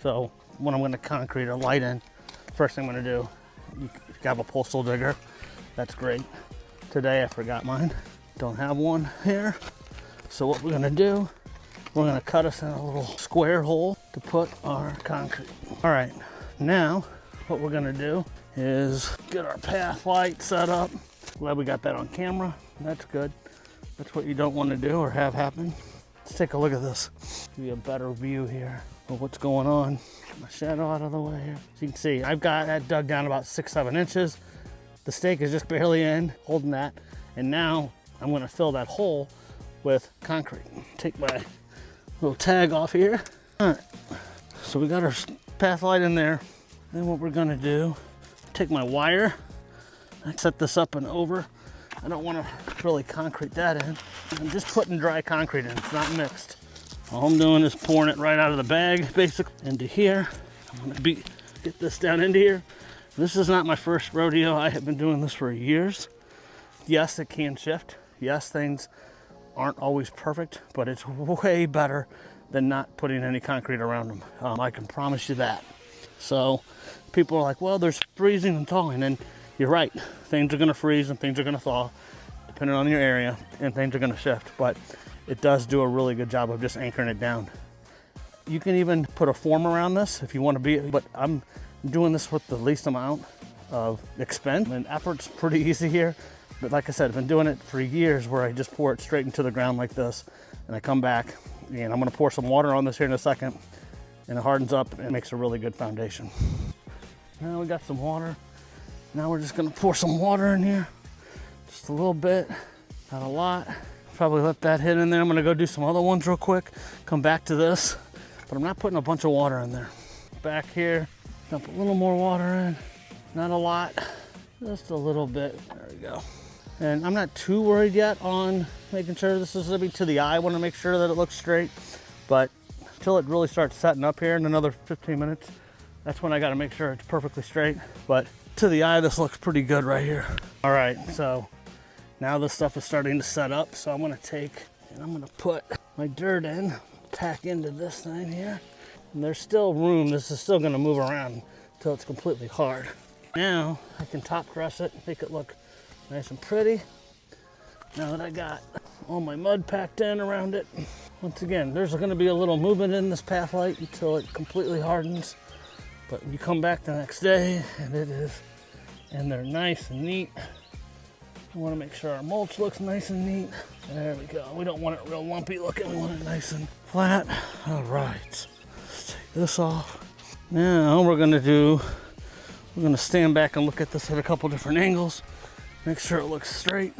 So when I'm gonna concrete a light in, first thing I'm gonna do, you have a postal digger, that's great. Today I forgot mine, don't have one here. So what we're gonna do, we're gonna cut us in a little square hole to put our concrete. All right, now what we're gonna do is get our path light set up. Glad we got that on camera, that's good. That's what you don't wanna do or have happen. Let's take a look at this. Give you a better view here of what's going on. Get my shadow out of the way here. So you can see, I've got that dug down about 6-7 inches. The stake is just barely in, holding that. And now I'm gonna fill that hole with concrete. Take my little tag off here. All right, so we got our path light in there. Then what we're gonna do, take my wire, I set this up and over. I don't wanna really concrete that in. I'm just putting dry concrete in, it's not mixed. All I'm doing is pouring it right out of the bag, basically, into here. I'm gonna get this down into here. This is not my first rodeo. I have been doing this for years. Yes, it can shift. Yes, things aren't always perfect, but it's way better than not putting any concrete around them. I can promise you that. So people are like, well, there's freezing and thawing, and you're right. Things are gonna freeze and things are gonna thaw, depending on your area, and things are gonna shift, but it does do a really good job of just anchoring it down. You can even put a form around this if you want to be, but I'm doing this with the least amount of expense and effort's pretty easy here. But like I said, I've been doing it for years where I just pour it straight into the ground like this, and I come back and I'm gonna pour some water on this here in a second, and it hardens up and makes a really good foundation. Now we got some water. Now we're just gonna pour some water in here, just a little bit, not a lot. Probably let that hit in there. I'm gonna go do some other ones real quick, come back to this, but I'm not putting a bunch of water in there. Back here, dump a little more water in, not a lot, just a little bit, there we go. And I'm not too worried yet on making sure this is gonna be to the eye. I wanna make sure that it looks straight, but until it really starts setting up here in another 15 minutes, that's when I gotta make sure it's perfectly straight. But to the eye, this looks pretty good right here. All right, so now this stuff is starting to set up, so I'm gonna take and I'm gonna put my dirt in, pack into this thing here. And there's still room, this is still gonna move around until it's completely hard. Now I can top dress it, make it look nice and pretty. Now that I got all my mud packed in around it, once again, there's gonna be a little movement in this path light until it completely hardens. But you come back the next day and they're nice and neat. We want to make sure our mulch looks nice and neat. There we go. We don't want it real lumpy looking. We want it nice and flat. All right. Let's take this off. Now we're going to stand back and look at this at a couple different angles. Make sure it looks straight.